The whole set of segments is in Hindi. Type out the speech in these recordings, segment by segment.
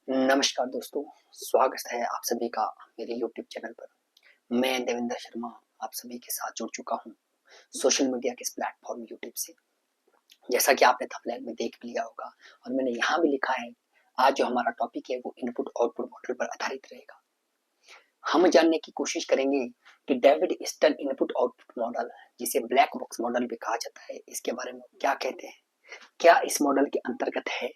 नमस्कार दोस्तों, स्वागत है आप सभी का मेरे YouTube चैनल पर। मैं देवेंद्र शर्मा आप सभी के साथ जुड़ चुका हूँ सोशल मीडिया के इस प्लेटफॉर्म YouTube से। जैसा कि आपने थंबनेल में देख भी लिया होगा और मैंने यहाँ भी लिखा है, आज जो हमारा टॉपिक है वो इनपुट आउटपुट मॉडल पर आधारित रहेगा। हम जानने की कोशिश करेंगे कि David Easton input output model, जिसे ब्लैक बॉक्स मॉडल भी कहा जाता है, इसके बारे में क्या कहते हैं, क्या इस मॉडल के अंतर्गत है,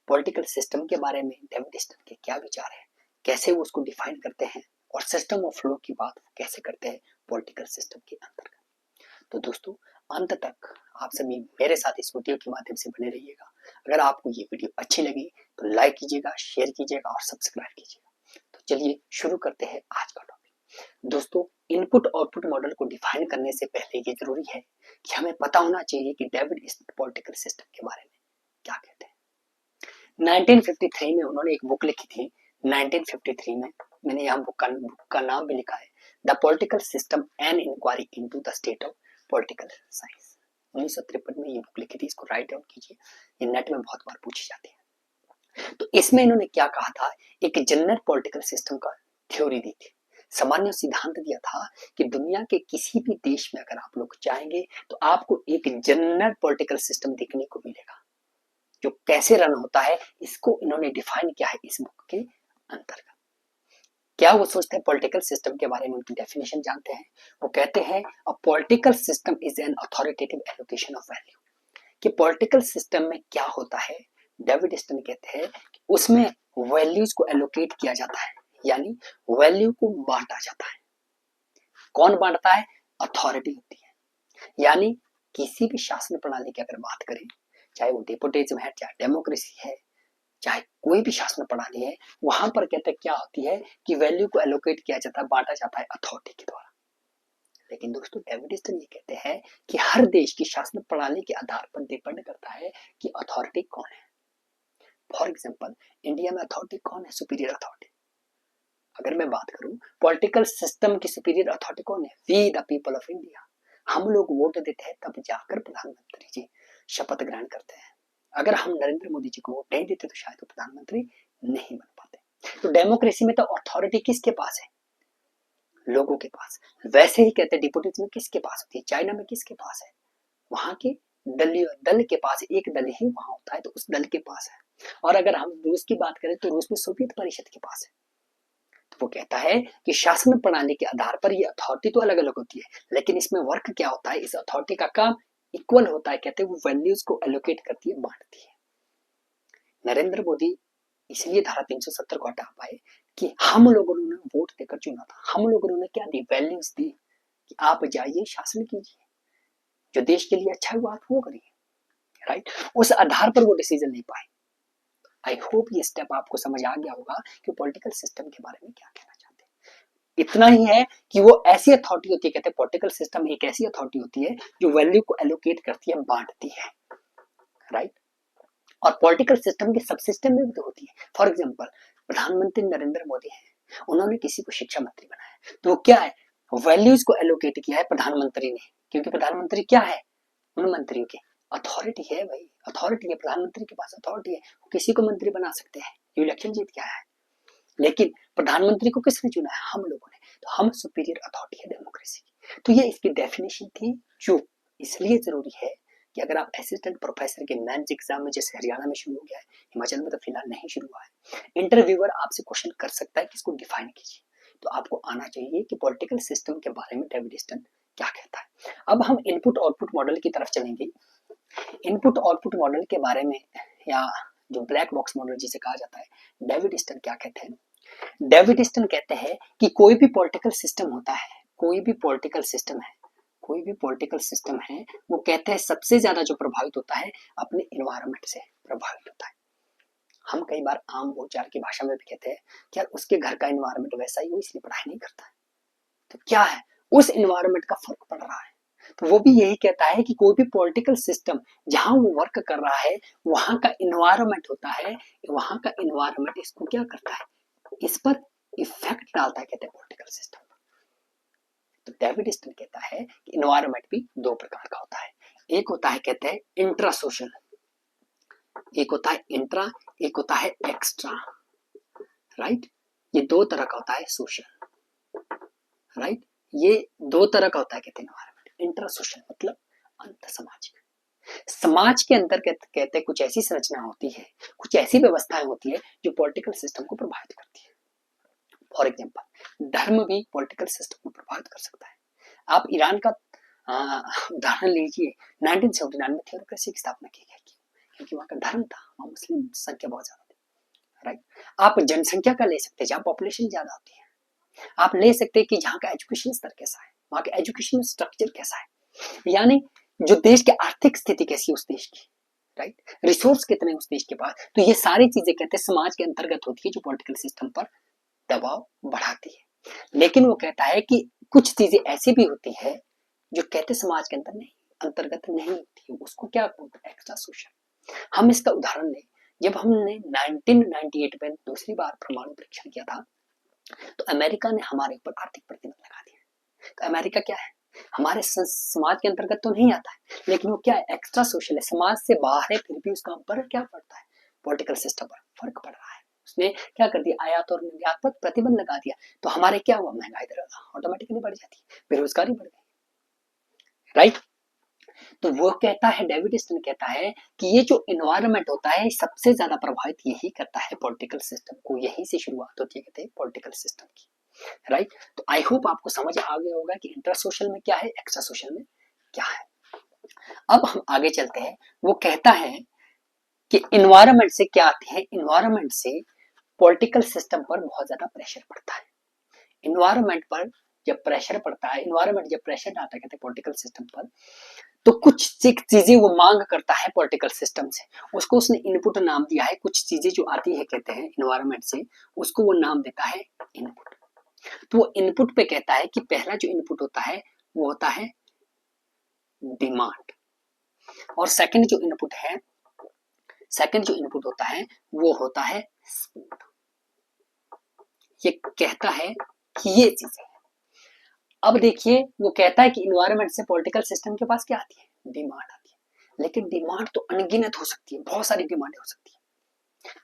पॉलिटिकल सिस्टम के बारे में डेविड स्टन के क्या विचार है, कैसे वो उसको डिफाइन करते हैं और सिस्टम ऑफ फ्लो की बात कैसे करते हैं पॉलिटिकल सिस्टम के अंतर्गत। तो दोस्तों, अंत तक आप सभी मेरे साथ इस वीडियो के माध्यम से बने रहिएगा। अगर आपको ये वीडियो अच्छी लगी तो लाइक कीजिएगा, शेयर कीजिएगा और सब्सक्राइब कीजिएगा। तो चलिए शुरू करते हैं आज का टॉपिक। दोस्तों, इनपुट आउटपुट मॉडल को डिफाइन करने से पहले ये जरूरी है कि हमें पता होना चाहिए कि डेविड स्टन पॉलिटिकल सिस्टम के बारे में क्या कहते हैं। 1953 में उन्होंने एक बुक लिखी थी। 1953 में मैंने यहाँ बुक का नाम भी लिखा है, the political system an inquiry into the state of political science. 1953 में ये बुक लिखी थी, इसको राइट डाउन कीजिए, ये नेट में बहुत बार पूछी जाती है। तो इसमें इन्होंने क्या कहा था, एक जनरल पॉलिटिकल सिस्टम का थ्योरी दी थी, सामान्य सिद्धांत दिया था कि दुनिया के किसी भी देश में अगर आप लोग चाहेंगे तो आपको एक जनरल पॉलिटिकल सिस्टम देखने को मिलेगा जो कैसे रन होता है। इसको इन्होंने डिफाइन किया है इस बुक के अंतर्गत। क्या वो सोचते हैं पॉलिटिकल सिस्टम के बारे में, उनकी डेफिनेशन जानते हैं। वो कहते हैं a political system is an authoritative allocation of value. कि पॉलिटिकल सिस्टम में क्या होता है, डेविड स्टन कहते हैं कि उसमें वैल्यूज को एलोकेट किया जाता है, यानी वैल्यू को बांटा जाता है। कौन बांटता है? अथॉरिटी होती है। यानी किसी भी शासन प्रणाली की अगर बात करें, चाहे वो डेपोटिज्म है, चाहे डेमोक्रेसी है, चाहे कोई भी शासन प्रणाली है, वहां पर कहते हैं क्या होती है कि वैल्यू को एलोकेट किया जाता है, बांटा जाता है अथॉरिटी के द्वारा। लेकिन दोस्तों, डेविड स्टन ये कहते हैं कि हर देश की शासन प्रणाली के आधार पर डिपेंड करता है कि अथॉरिटी कौन है। फॉर एग्जाम्पल, इंडिया में अथॉरिटी कौन है? Superior authority. अगर मैं बात करूं पॉलिटिकल सिस्टम की सुपीरियर अथॉरिटी कौन है? We the people of India. हम लोग वोट देते हैं, तब जाकर प्रधानमंत्री जी शपथ ग्रहण करते हैं। अगर हम नरेंद्र मोदी जी को वोट नहीं देते तो शायद वो प्रधानमंत्री नहीं बन पाते। तो डेमोक्रेसी में तो अथॉरिटी किसके पास है? लोगों के पास। वैसे ही कहते हैं डिपोटिज्म में किसके पास होती है? चाइना में किसके पास है? वहां के दल के पास, एक दल ही वहां होता है, तो उस दल के पास है। और अगर हम रूस की बात करें तो रूस में सोवियत परिषद के पास है। तो वो कहता है कि शासन प्रणाली के आधार पर ये अथॉरिटी तो अलग अलग होती है, लेकिन इसमें वर्क क्या होता है, इस अथॉरिटी का काम इक्वल होता है। कहते हैं वो वैल्यूज को एलोकेट करती है, बांटती है। नरेंद्र मोदी इसलिए धारा 370 को हटा पाए कि हम लोगों ने वोट देकर चुना था। हम लोगों ने क्या दी? वैल्यूज दी कि आप जाइए शासन कीजिए, जो देश के लिए अच्छा है वो आप वो करिए, राइट। उस आधार पर वो डिसीजन नहीं पाए। आई होप ये स्टेप आपको समझ आ गया होगा कि पॉलिटिकल सिस्टम के बारे में क्या कहना चाहते हैं। इतना ही है कि वो ऐसी अथॉरिटी होती है, कहते हैं पॉलिटिकल सिस्टम एक ऐसी अथॉरिटी होती है जो वैल्यू को एलोकेट करती है, बांटती है, राइट। और पॉलिटिकल सिस्टम के सब सिस्टम में भी तो होती है। फॉर एग्जाम्पल, प्रधानमंत्री नरेंद्र मोदी है, उन्होंने किसी को शिक्षा मंत्री बनाया, तो वो क्या है? वैल्यूज को एलोकेट किया है प्रधानमंत्री ने, क्योंकि प्रधानमंत्री क्या है? उन मंत्रियों की अथॉरिटी है भाई, अथॉरिटी है, प्रधानमंत्री के पास अथॉरिटी है, वो किसी को मंत्री बना सकते हैं, ये इलेक्शन जीत के आया है। लेकिन प्रधानमंत्री को किसने चुना है? हम लोगों ने। तो हम सुपीरियर अथॉरिटी है डेमोक्रेसी की। तो ये इसकी डेफिनेशन थी, जो इसलिए जरूरी है कि अगर आप असिस्टेंट प्रोफेसर के मेंस एग्जाम में, जैसे हरियाणा में शुरू हो गया है, हिमाचल में तो फिलहाल नहीं शुरू हुआ है, इंटरव्यूअर आपसे क्वेश्चन कर सकता है कि इसको डिफाइन कीजिए। तो आपको आना चाहिए कि पॉलिटिकल सिस्टम के बारे में डेविड स्टन क्या कहता है। अब हम इनपुट आउटपुट मॉडल की तरफ चलेंगे। इनपुट आउटपुट मॉडल के बारे में, या जो ब्लैक बॉक्स मॉडल जिसे कहा जाता है, डेविड स्टन क्या कहते हैं? डेविड स्टन कहते हैं कि कोई भी पॉलिटिकल सिस्टम होता है, कोई भी पॉलिटिकल सिस्टम है, कोई भी पॉलिटिकल सिस्टम है, वो कहते हैं सबसे ज्यादा जो प्रभावित होता है अपने इन्वायरमेंट से प्रभावित होता है। हम कई बार आम बोलचाल की भाषा में भी कहते हैं कि यार उसके घर का इन्वायरमेंट वैसा ही हो इसलिए पढ़ाई नहीं करता है। तो क्या है? उस इन्वायरमेंट का फर्क पड़ रहा है। तो वो भी यही कहता है कि कोई भी पॉलिटिकल सिस्टम जहां वो वर्क कर रहा है, वहां का इन्वायरमेंट होता है, वहां का इन्वायरमेंट इसको क्या करता है? इस पर इफेक्ट डालता है, कहते हैं पॉलिटिकल सिस्टम। तो डेविड स्टन कहता है कि इन्वायरमेंट भी दो प्रकार का होता है। एक होता है कहते हैं इंट्रा सोशल, एक होता है इंट्रा, एक होता है एक्स्ट्रा। राइट। ये दो तरह का होता है सोशल, राइट। ये दो तरह का होता है कहते हैं एनवायरमेंट। इंट्रा सोशल मतलब अंतर सामाजिक। समाज के अंदर कहते हैं कुछ ऐसी संरचना होती है, कुछ ऐसी व्यवस्थाएं होती है जो पॉलिटिकल सिस्टम को प्रभावित करती है। फॉर एग्जाम्पल धर्म भी पॉलिटिकल सिस्टम को प्रभावित कर सकता है। आप ईरान का उदाहरण लीजिए। 1979 में थियोक्रेसी की स्थापना की गई क्योंकि वहां का धर्म था, वहां मुस्लिम संख्या बहुत ज्यादा थी, राइट। आप जनसंख्या का ले सकते हैं, जहाँ पॉपुलेशन ज्यादा होती है। आप ले सकते हैं कि जहाँ का एजुकेशन स्तर कैसा है, वहां का एजुकेशन स्ट्रक्चर कैसा है, यानी जो देश की आर्थिक स्थिति कैसी है उस देश की, राइट। रिसोर्स कितने उस देश के पास। तो ये सारी चीजें कहते हैं समाज के अंतर्गत होती है जो पॉलिटिकल सिस्टम पर दबाव बढ़ाती है। लेकिन वो कहता है कि कुछ चीजें ऐसी भी होती है जो कहते समाज के अंदर नहीं, अंतर्गत नहीं होती है, उसको क्या बोलते हैं, एक्स्ट्रा सोशल। हम इसका उदाहरण लें, जब हमने 1998 में दूसरी बार परमाणु परीक्षण किया था तो अमेरिका ने हमारे ऊपर आर्थिक प्रतिबंध लगा दिया। तो अमेरिका क्या है, हमारे समाज के अंतर्गत तो नहीं आता है, लेकिन वो क्या है, एक्स्ट्रा सोशल है, समाज से बाहर है, फिर भी उसका पर क्या पड़ता है, पॉलिटिकल सिस्टम पर फर्क पड़ रहा है। उसने क्या कर दिया, आयात और निर्यात पर प्रतिबंध लगा दिया। तो हमारे क्या हुआ, महंगाई दर ऑटोमेटिकली बढ़ जाती है, बेरोजगारी बढ़ गई, राइट। तो वो कहता है, डेविड स्टन कहता है कि ये जो एनवायरनमेंट होता है सबसे ज्यादा प्रभावित यही करता है पॉलिटिकल सिस्टम को, यही से शुरुआत होती है कहते हैं पॉलिटिकल सिस्टम की, राइट। तो आई होप आपको समझ आ गया होगा कि इंटर सोशल में क्या है, एक्स्ट्रा सोशल में क्या है। अब हम आगे चलते हैं। वो कहता है कि एनवायरनमेंट से क्या आते हैं, एनवायरनमेंट से पॉलिटिकल सिस्टम पर बहुत ज्यादा प्रेशर पड़ता है। एनवायरनमेंट पर जब प्रेशर पड़ता है, एनवायरनमेंट जब प्रेशर डालता है कहते हैं पॉलिटिकल सिस्टम पर, तो कुछ चीजें वो मांग करता है पॉलिटिकल सिस्टम से, उसको उसने इनपुट नाम दिया है। कुछ चीजें जो आती है कहते हैं एनवायरनमेंट से, उसको वो नाम देता है इनपुट। तो वो इनपुट पे कहता है कि पहला जो इनपुट होता है वो होता है डिमांड, और सेकंड जो इनपुट होता है वो होता है सपोर्ट। ये कहता है कि ये चीजें, अब देखिए वो कहता है कि इन्वायरमेंट से पॉलिटिकल सिस्टम के पास क्या आती है, डिमांड आती है। लेकिन डिमांड तो अनगिनत हो सकती है, बहुत सारी डिमांडें हो सकती है।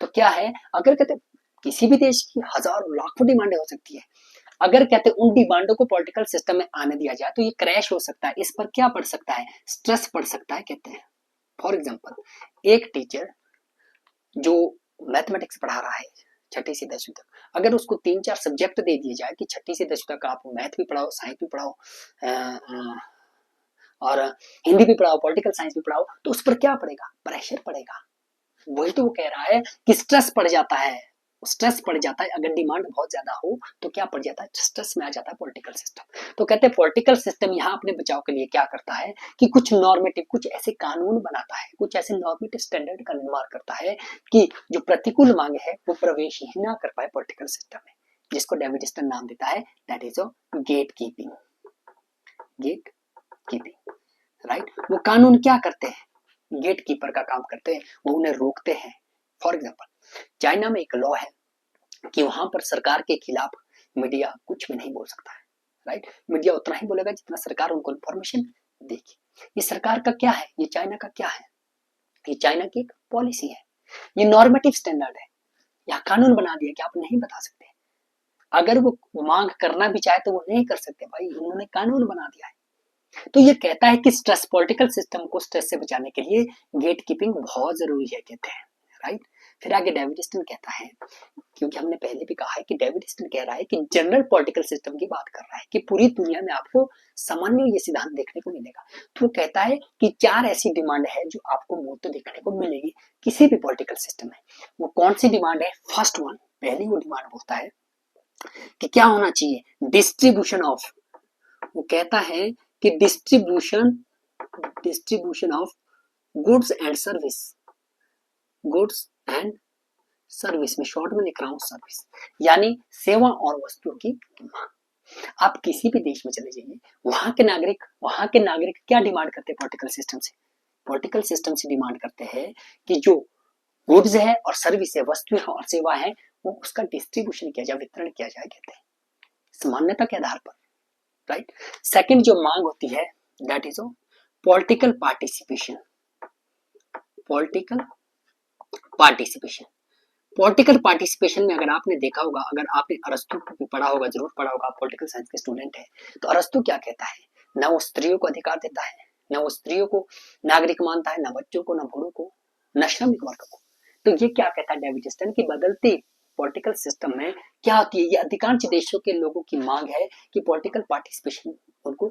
तो क्या है, अगर कहते किसी भी देश की हजारों लाखों डिमांडें हो सकती है, अगर कहते उन डिमांडों को पॉलिटिकल सिस्टम में आने दिया जाए तो ये क्रैश हो सकता है, इस पर क्या पड़ सकता है, स्ट्रेस पड़ सकता है कहते हैं। फॉर एग्जाम्पल एक टीचर जो मैथमेटिक्स पढ़ा रहा है छठी से 10वीं तक, अगर उसको 3-4 सब्जेक्ट दे दिए जाए कि छठी से 10वीं तक आप मैथ भी पढ़ाओ, साइंस भी पढ़ाओ और हिंदी भी पढ़ाओ, पॉलिटिकल साइंस भी पढ़ाओ, तो उस पर क्या पड़ेगा, प्रेशर पड़ेगा। वही तो वो कह रहा है कि स्ट्रेस पड़ जाता है, स्ट्रेस पड़ जाता है। अगर डिमांड बहुत ज्यादा हो तो क्या पड़ जाता है, स्ट्रेस में आ जाता है पॉलिटिकल सिस्टम। तो कहते हैं पॉलिटिकल सिस्टम यहाँ अपने बचाव के लिए क्या करता है कि कुछ नॉर्मेटिव, कुछ ऐसे कानून बनाता है, कुछ ऐसे नॉर्मेटिव स्टैंडर्ड का निर्माण करता है कि जो प्रतिकूल मांग है वो प्रवेश ही ना कर पाए पॉलिटिकल सिस्टम में, जिसको डेविड स्टन नाम देता है, that is gate keeping. Gate keeping, right. वो कानून क्या करते हैं, गेट कीपर का काम करते हैं, वो उन्हें रोकते हैं। फॉर एग्जाम्पल चाइना में एक लॉ है कि वहां पर सरकार के खिलाफ मीडिया कुछ भी नहीं बोल सकता है, राइट। मीडिया उतना ही बोलेगा जितना सरकार उनको इन्फॉर्मेशन देगी। ये सरकार का क्या है, ये चाइना का क्या है, ये चाइना की एक पॉलिसी है, ये नॉर्मेटिव स्टैंडर्ड है। यहाँ कानून बना दिया कि आप नहीं बता सकते, अगर वो मांग करना भी चाहे तो वो नहीं कर सकते, भाई उन्होंने कानून बना दिया है। तो ये कहता है कि स्ट्रेस, पॉलिटिकल सिस्टम को स्ट्रेस से बचाने के लिए गेट कीपिंग बहुत जरूरी है कहते हैं, राइट। फिर आगे डेविड स्टन कहता है, क्योंकि हमने पहले भी कहा है कि डेविड स्टन कह रहा है कि जनरल पॉलिटिकल सिस्टम की बात कर रहा है कि पूरी दुनिया में आपको सामान्य ये सिद्धांत देखने को मिलेगा। तो वो कहता है कि 4 ऐसी डिमांड है जो आपको मूर्त देखने को मिलेगी किसी भी पॉलिटिकल सिस्टम में। वो कौन सी डिमांड है, फर्स्ट वन, पहली वो डिमांड बोलता है कि क्या होना चाहिए, डिस्ट्रीब्यूशन ऑफ, वो कहता है कि distribution of goods and service, goods and service में शॉर्ट में लिख रहा हूं सर्विस, यानी सेवा और वस्तुओं की मांग। आप किसी भी देश में चले जाइए, वहां के नागरिक क्या डिमांड करते हैं पॉलिटिकल सिस्टम से, पॉलिटिकल सिस्टम से डिमांड करते हैं कि जो गुड्स है और सर्विस है, वस्तु है और सेवा है, वो उसका डिस्ट्रीब्यूशन किया जाए, वितरण किया जाए कहते हैं, समानता के आधार पर, राइट। सेकंड जो मांग होती है that is political participation, political participation. Political participation में अगर आपने देखा होगा, अगर आपने अरस्तु को पढ़ा होगा, जरूर पढ़ा होगा, आप पॉलिटिकल साइंस के स्टूडेंट है, तो अरस्तु क्या कहता है, न वो स्त्रियों को अधिकार देता है, न वो स्त्रियों को नागरिक मानता है, न बच्चों को, न बूढ़ों को, न श्रमिक वर्ग को। तो ये क्या कहता है डेविड स्टर्न की बदलते पॉलिटिकल सिस्टम में क्या होती है, ये अधिकांश देशों के लोगों की मांग है कि पॉलिटिकल पार्टिसिपेशन उनको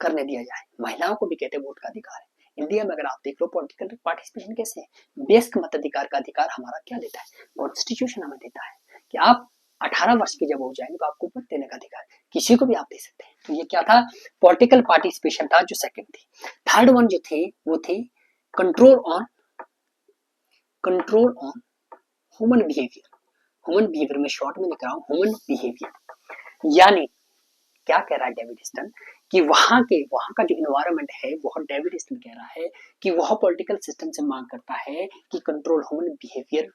करने दिया जाए। महिलाओं को भी कहते हैं वोट का अधिकार है। इंडिया में अगर आप देख लो पॉलिटिकल पार्टिसिपेशन कैसे है, बेसिक मताधिकार का अधिकार हमारा क्या देता है, कॉन्स्टिट्यूशन हमें देता है कि आप 18 वर्ष के जब हो जाएंगे तो आपको वोट देने का अधिकार, किसी को भी आप दे सकते हैं। तो ये क्या था, पॉलिटिकल पार्टिसिपेशन था जो सेकंड थी। थर्ड वन जो थे वो थे control on human behaviour. Human behaviour में शॉर्ट में लिख रहा हूं ह्यूमन बिहेवियर, यानी क्या कह रहा है डेविड स्टर्न कि वहां का जो इन्वायरमेंट है, वह डेविड स्टर्न कह रहा है कि वह पॉलिटिकल सिस्टम से मांग करता है कि कंट्रोल ह्यूमन बिहेवियर,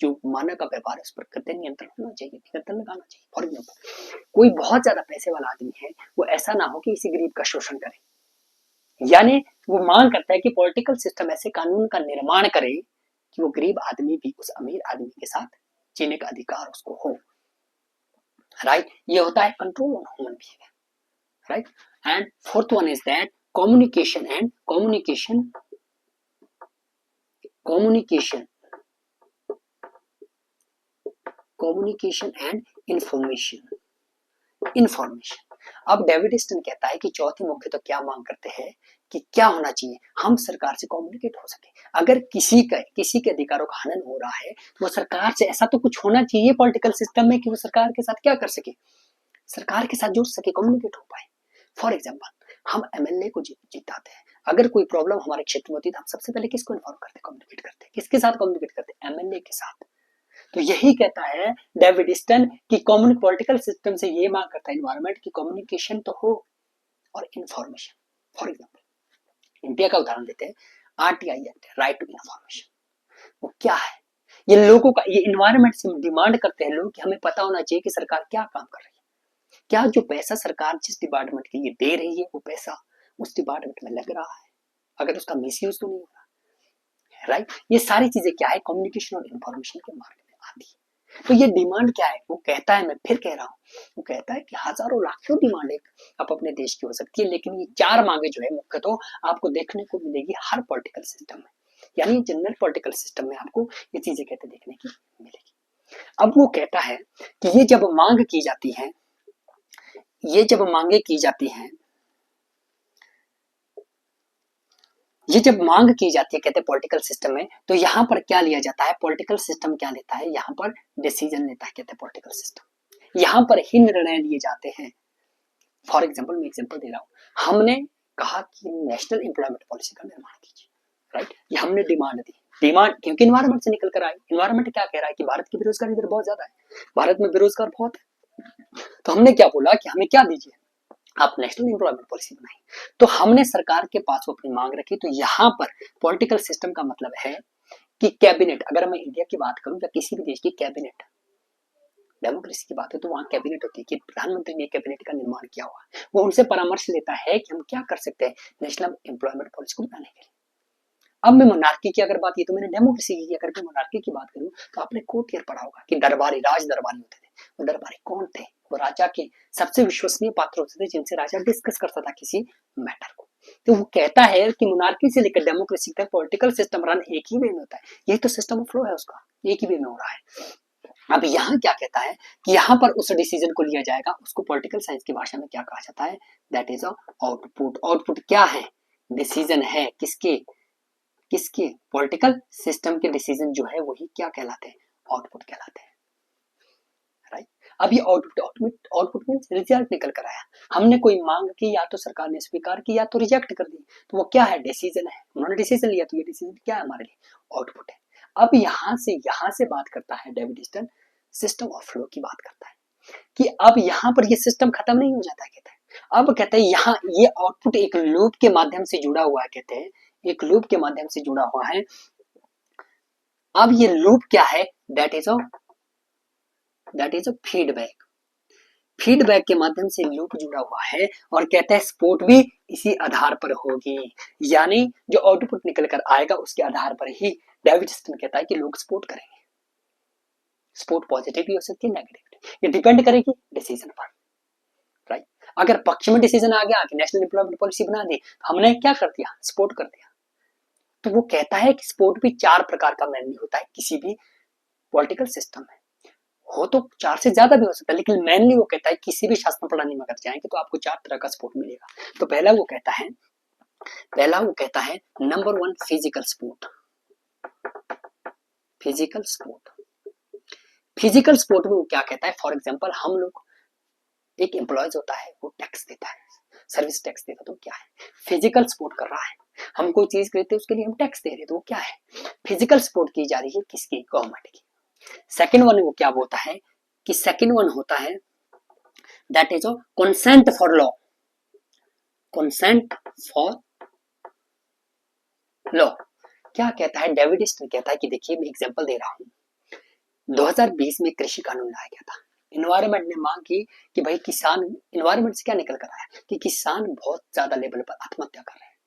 जो मानव का व्यवहार है उस पर कृत्य नियंत्रण होना चाहिए, नियंत्रण लगाना चाहिए। फॉर एग्जाम्पल कोई बहुत ज्यादा पैसे वाला आदमी है, वो ऐसा ना हो कि किसी गरीब का शोषण करे, यानी वो मांग करता है कि पॉलिटिकल सिस्टम ऐसे कानून का निर्माण करे कि वो गरीब आदमी भी उस अमीर आदमी के साथ जीने का अधिकार उसको हो। राइट, ये होता है control on human behaviour. Right, and fourth one is that communication and information। अब डेविड स्टर्न कहता है कि चौथी मुख्य तो क्या मांग करते हैं कि क्या होना चाहिए, हम सरकार से कम्युनिकेट हो सके। अगर किसी के अधिकारों का हनन हो रहा है तो वो सरकार से ऐसा तो कुछ होना चाहिए पॉलिटिकल सिस्टम में कि वो सरकार के साथ क्या कर सके, सरकार के साथ जुड़ सके, कम्युनिकेट हो पाए। फॉर एग्जाम्पल हम एमएलए को जिताते हैं, अगर कोई प्रॉब्लम हमारे क्षेत्र में होती है तो हम सबसे पहले किसको इन्फॉर्म करते हैं, कम्युनिकेट करते हैं, किसके साथ कम्युनिकेट करते हैं, एमएलए के साथ। तो यही कहता है डेविड स्टर्न कि कॉमन पॉलिटिकल सिस्टम से ये मांग करता है इन्वायरमेंट की कम्युनिकेशन तो हो और इंफॉर्मेशन। फॉर एग्जाम्पल इंडिया का उदाहरण देते हैं, RTI act, right to information. वो क्या है, ये लोगों का, ये इन्वायरमेंट से डिमांड करते हैं लोग कि हमें पता होना चाहिए कि सरकार क्या काम कर रही है, क्या जो पैसा सरकार जिस डिपार्टमेंट के लिए दे रही है वो पैसा उस डिपार्टमेंट में लग रहा है, अगर उसका मिसयूज तो नहीं हो रहा। राइट, ये सारी चीजें क्या है, कम्युनिकेशन और इंफॉर्मेशन के मार्ग में आती है। तो ये डिमांड क्या है, वो कहता है, मैं फिर कह रहा हूँ, वो कहता है कि हजारों लाखों डिमांड एक आप अपने देश की हो सकती है, लेकिन ये चार मांगे जो है मुख्य तो आपको देखने को मिलेगी हर पॉलिटिकल सिस्टम में, यानी जनरल पॉलिटिकल सिस्टम में आपको ये चीजें कहते देखने की मिलेगी। अब वो कहता है कि ये जब मांग की जाती है, ये जब मांगे की जाती हैं, ये जब मांग की जाती है कहते हैं पॉलिटिकल सिस्टम में, तो यहाँ पर क्या लिया जाता है, पॉलिटिकल सिस्टम क्या लेता है, यहाँ पर डिसीजन लेता है, कहते हैं पॉलिटिकल सिस्टम, यहाँ पर ही निर्णय लिए जाते हैं। फॉर एग्जाम्पल मैं एग्जाम्पल दे रहा हूँ, हमने कहा कि नेशनल एम्प्लॉयमेंट पॉलिसी का निर्माण कीजिए। राइट, ये हमने डिमांड दी, डिमांड क्योंकि इन्वायरमेंट से निकल कर आई। इन्वायरमेंट क्या कह रहा है कि भारत की बेरोजगारी दर बहुत ज्यादा है, भारत में बेरोजगार बहुत है, तो हमने क्या बोला कि हमें क्या दीजिए, आप नेशनल एम्प्लॉयमेंट पॉलिसी बनाई। तो हमने सरकार के पास अपनी मांग रखी। तो यहाँ पर पॉलिटिकल सिस्टम का मतलब है कि कैबिनेट, अगर मैं इंडिया की बात करूं या किसी भी देश की कैबिनेट, डेमोक्रेसी की बात है तो वहां कैबिनेट होती है कि प्रधानमंत्री ने कैबिनेट का निर्माण किया हुआ, वो उनसे परामर्श लेता है कि हम क्या कर सकते हैं नेशनल एम्प्लॉयमेंट पॉलिसी को बनाने के लिए। अब मैं मोनार्की की अगर बात की तो मैंने डेमोक्रेसी की, अगर मैं मोनार्की की बात करूं तो आपने कोर्टियर पढ़ा होगा कि दरबारी, राज दरबारी होते थे। वो दरबारी कौन थे, वो राजा के सबसे विश्वसनीय पात्र होते थे जिनसे राजा डिस्कस करता था किसी मैटर को। तो वो कहता है कि मोनार्की से लेकर डेमोक्रेसी तक पॉलिटिकल सिस्टम रन एक ही वे में होता है, यही तो सिस्टम ऑफ फ्लो है उसका, एक ही वे में हो रहा है। अब यहाँ क्या कहता है कि यहाँ पर उस डिसीजन को लिया जाएगा, उसको पॉलिटिकल साइंस की भाषा में क्या कहा जाता है, दैट इज आउटपुट। आउटपुट क्या है, डिसीजन है, किसके किसके पॉलिटिकल सिस्टम के डिसीजन जो है वही क्या कहलाते हैं, आउटपुट कहलाते हैं। राइट, अब ये आउटपुट मींस रिजल्ट निकल कर आया, हमने कोई मांग की, या तो सरकार ने स्वीकार की या तो रिजेक्ट कर दी, तो वो क्या है, डिसीजन है, उन्होंने डिसीजन लिया, तो ये डिसीजन क्या है हमारे लिए, आउटपुट है। अब यहाँ से बात करता है David stern, system of flow की बात करता है कि अब यहाँ पर ये सिस्टम खत्म नहीं हो जाता, कहता है अब कहते हैं यहाँ ये आउटपुट एक लूप के माध्यम से जुड़ा हुआ है, कहते हैं एक लूप के माध्यम से जुड़ा हुआ है। अब ये लूप क्या है, that is a feedback, feedback के माध्यम से लूप जुड़ा हुआ है, और कहते हैं सपोर्ट भी इसी आधार पर होगी, यानी जो आउटपुट निकल कर आएगा उसके आधार पर ही डेविड स्टर्न कहता है कि लोग सपोर्ट करेंगे। स्पोर्ट पॉजिटिव भी हो सकती है, नेगेटिव। ये डिपेंड करेगी डिसीजन पर, राइट। अगर पक्ष में डिसीजन आ गया कि नेशनल एम्प्लॉयमेंट पॉलिसी बना दी, हमने क्या कर दिया, सपोर्ट कर दिया, तो वो कहता है कि सपोर्ट भी 4 प्रकार का मेनली होता है किसी भी पॉलिटिकल सिस्टम में। हो तो 4 से ज्यादा भी हो सकता है, लेकिन मेनली वो कहता है किसी भी शासन प्रणाली में अगर जाएंगे तो आपको 4 तरह का सपोर्ट मिलेगा। तो पहला वो कहता है number 1 physical support. Physical support में वो क्या कहता है, फॉर एग्जाम्पल हम लोग, एक एम्प्लॉयज होता है वो टैक्स देता है, सर्विस टैक्स देता है, तो क्या है, फिजिकल सपोर्ट कर रहा है। हम कोई चीज खरीदते हैं उसके लिए हम टैक्स दे रहे हैं, तो वो क्या है, फिजिकल सपोर्ट की जा रही है, किसकी, गवर्नमेंट की। सेकेंड वन वो क्या होता है कि सेकेंड वन होता है that is consent for law. Consent for law क्या कहता है, डेविड स्टर्न कहता है कि देखिए मैं एग्जांपल दे रहा हूं, 2020 में कृषि कानून लाया गया था। इन्वायरमेंट ने मांग की कि भाई किसान, इन्वायरमेंट से क्या निकल कर आया कि किसान बहुत ज्यादा लेवल पर आत्महत्या कर रहे हैं।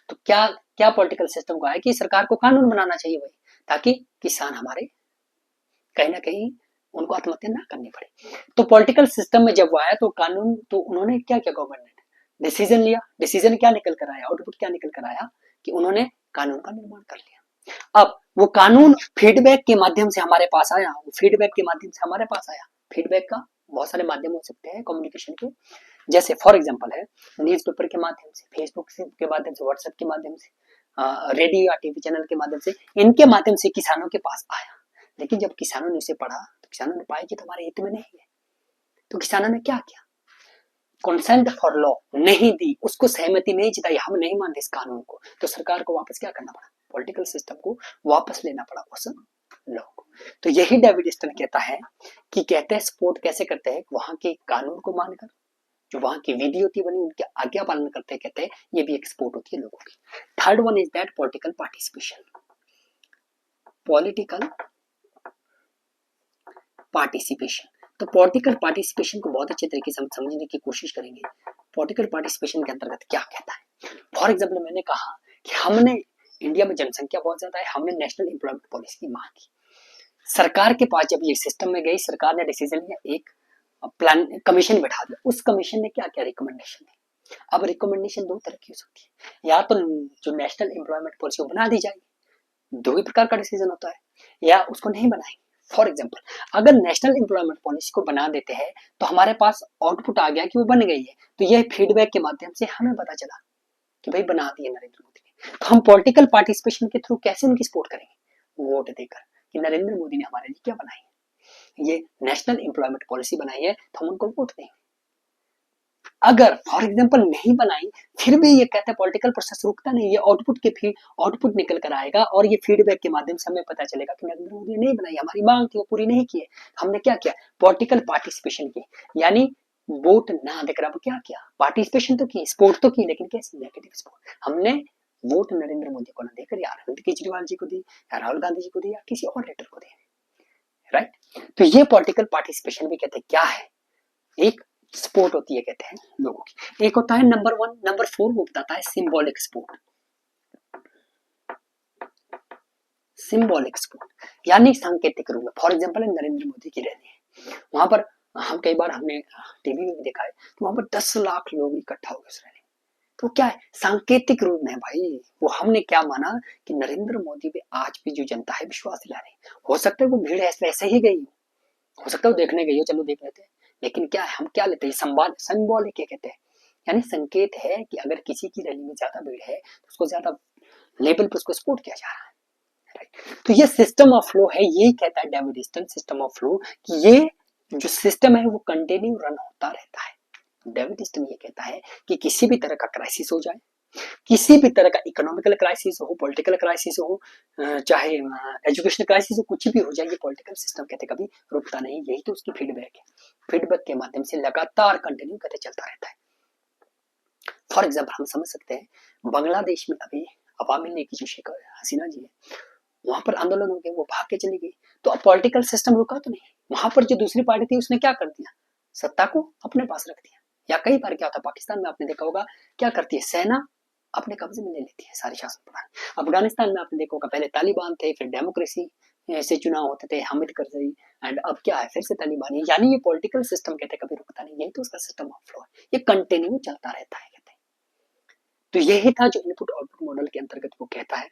तो क्या क्या पॉलिटिकल सिस्टम को आया कि सरकार को कानून बनाना चाहिए भाई, ताकि किसान हमारे कहीं ना कहीं उनको आत्महत्या ना करनी पड़े। तो पॉलिटिकल सिस्टम में जब वो आया तो कानून, तो उन्होंने क्या किया, गवर्नमेंट ने डिसीजन लिया। डिसीजन क्या निकल कर आया, आउटपुट क्या निकल कर आया कि उन्होंने कानून का निर्माण कर लिया। अब वो कानून फीडबैक के माध्यम से हमारे पास आया, फीडबैक के माध्यम से हमारे पास आया। फीडबैक का बहुत सारे माध्यम हो सकते हैं कम्युनिकेशन के, जैसे फॉर एग्जांपल है न्यूज़पेपर के माध्यम से, फेसबुक के माध्यम से, व्हाट्सएप के माध्यम से, रेडियो या टीवी चैनल के माध्यम से, इनके माध्यम से किसानों के पास आया। लेकिन जब किसानों ने इसे पढ़ा तो किसानों ने पाया कि तुम्हारे हित में नहीं है, तो किसानों ने क्या किया, कंसेंट फॉर लॉ नहीं दी, उसको सहमति नहीं जताई, हम नहीं मानते इस कानून को, तो सरकार को वापस क्या करना पड़ा, पॉलिटिकल सिस्टम को वापस लेना पड़ा उस लॉ को। तो यही डेविड स्टर्न कहता है कि कहते हैं सपोर्ट कैसे करते हैं, वहां के कानून को मानकर, जो वहां की विधि होती बनी उनके आज्ञा पालन करते हैं, कहते हैं ये भी एक सपोर्ट होती है लोगों की। Third one is that political participation. Political participation, तो पॉलिटिकल पार्टिसिपेशन को बहुत अच्छे तरीके से हम समझने की कोशिश करेंगे। पॉलिटिकल पार्टिसिपेशन के अंतर्गत क्या कहता है, फॉर एग्जाम्पल मैंने कहा कि हमने, इंडिया में जनसंख्या बहुत ज्यादा है, हमने नेशनल एम्प्लॉयमेंट पॉलिसी की मांग की। सरकार के पास जब ये सिस्टम में गई, सरकार ने डिसीजन लिया, एक प्लान कमीशन बैठा दिया, उस कमीशन ने क्या क्या रिकमेंडेशन दी। अब रिकमेंडेशन 2 तरह की हो सकती है, या तो जो नेशनल एम्प्लॉयमेंट पॉलिसी बना दी जाएगी, 2 ही प्रकार का डिसीजन होता है, या उसको नहीं बनाएंगे। फॉर एग्जाम्पल अगर नेशनल एम्प्लॉयमेंट पॉलिसी को बना देते हैं तो हमारे पास आउटपुट आ गया कि वो बन गई है, तो यह फीडबैक के माध्यम से हमें पता चला कि भाई बना दिए नरेंद्र मोदी ने, तो हम पॉलिटिकल पार्टिसिपेशन के थ्रू कैसे उनकी सपोर्ट करेंगे, वोट देकर कि नरेंद्र मोदी ने हमारे लिए क्या बनाई है, ये नेशनल एम्प्लॉयमेंट पॉलिसी बनाई है, तो हम उनको वोट देंगे। अगर फॉर एग्जाम्पल नहीं बनाई, फिर भी ये कहते हैं पॉलिटिकल प्रोसेस रुकता नहीं, ये आउटपुट निकल कर आएगा और ये फीडबैक के माध्यम से हमें पता चलेगा कि नरेंद्र मोदी ने नहीं बनाई, हमारी मांग थी वो पूरी नहीं की है, हमने क्या किया, पॉलिटिकल पार्टिसिपेशन की, यानी वोट ना देकर अब क्या किया, पार्टिसिपेशन तो की, सपोर्ट तो की, लेकिन कैसे, नेगेटिव सपोर्ट। हमने वोट नरेंद्र मोदी को ना देकर या अरविंद केजरीवाल जी को दी, या राहुल गांधी जी को दी, या किसी और लीडर को दी, राइट। तो ये पॉलिटिकल पार्टिसिपेशन भी कहते हैं क्या है, एक सपोर्ट होती है कहते हैं लोगों की। एक होता है नंबर 1, नंबर 4 वो बताता है सिंबॉलिक सपोर्ट। सिंबॉलिक सपोर्ट यानी सांकेतिक रूप में, फॉर एग्जांपल नरेंद्र मोदी की रैली है, वहां पर हम कई बार हमने टीवी में भी देखा है, तो वहां पर 10 लाख लोग इकट्ठा हो गए उस रैली, तो क्या है, सांकेतिक रूप में भाई, वो हमने क्या माना कि नरेंद्र मोदी पे आज भी जो जनता है विश्वास दिला रही। हो सकता है वो भीड़ ऐसे ही गई हो सकता है वो देखने गई हो, चलो देख लेते हैं, लेकिन क्या है, हम क्या लेते हैं, सिंबॉलिक कहते हैं, यानी संकेत है कि अगर किसी की रैली में ज्यादा भीड़ है तो उसको ज्यादा लेवल पर उसको सपोर्ट किया जा रहा है, राइट। तो ये सिस्टम ऑफ फ्लो है, ये कहता है David stern system of flow, कि ये जो सिस्टम है वो कंटिन्यू रन होता रहता है। डेविड स्टर्न ये कहता है कि किसी भी तरह का क्राइसिस हो जाए, किसी भी तरह का इकोनॉमिकल क्राइसिस हो, पॉलिटिकल क्राइसिस हो, चाहे एजुकेशनल क्राइसिस हो, कुछ भी हो जाए, ये पॉलिटिकल सिस्टम कहते कभी रुकता नहीं, यही तो उसकी फीडबैक है। फीडबैक के माध्यम से लगातार कंटिन्यू कहते चलता रहता है। फॉर एग्जाम्पल हम समझ सकते हैं बांग्लादेश में अभी अवामी लीग की जो शेख हसीना जी है, वहां पर आंदोलन हो गए, वो भाग के चली गई, तो अब पॉलिटिकल सिस्टम रुका तो नहीं, वहां पर जो दूसरी पार्टी थी उसने क्या कर दिया, सत्ता को अपने पास रख दिया। या कई बार क्या होता है पाकिस्तान में आपने देखा होगा, क्या करती है सेना अपने कब्जे में ले लेती है सारी शासन प्रणाली। अफगानिस्तान में आपने देखा होगा पहले तालिबान थे, फिर डेमोक्रेसी से चुनाव होते थे, हामिद करजई एंड अब क्या है, फिर से तालिबान है। यानी ये पॉलिटिकल सिस्टम कहते हैं कभी रुकता नहीं, यही तो उसका सिस्टम ऑफ फ्लो है, ये कंटिन्यू चलता रहता है कहते हैं। तो यही था जो इनपुट आउटपुट मॉडल के अंतर्गत वो कहता है।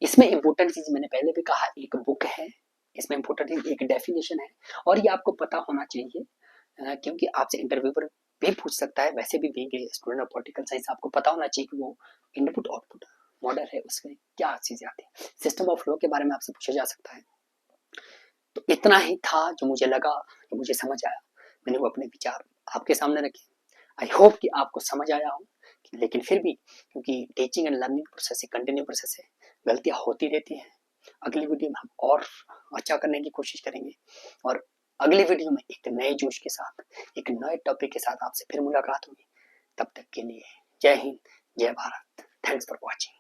इसमें इंपॉर्टेंट चीज मैंने पहले भी कहा, एक बुक है, इसमें इंपॉर्टेंट चीज एक डेफिनेशन है, और ये आपको पता होना चाहिए क्योंकि आपसे इंटरव्यूअर भी पूछ सकता है, वैसे भी being a student of political science आपको पता होना चाहिए कि वो इनपुट आउटपुट मॉडल है उसमें क्या चीजें आती है। सिस्टम ऑफ फ्लो के बारे में आपसे पूछा जा सकता है। तो इतना ही था जो मुझे लगा, जो मुझे समझ आया, मैंने वो अपने विचार आपके सामने रखे। आई होप कि आपको समझ आया हो, लेकिन फिर भी क्योंकि teaching and learning process continue process है, गलतियां होती रहती हैं। अगली वीडियो में हम और अच्छा करने की कोशिश करेंगे, और अगली वीडियो में एक नए जोश के साथ, एक नए टॉपिक के साथ आपसे फिर मुलाकात होगी। तब तक के लिए जय हिंद, जय भारत। Thanks for watching.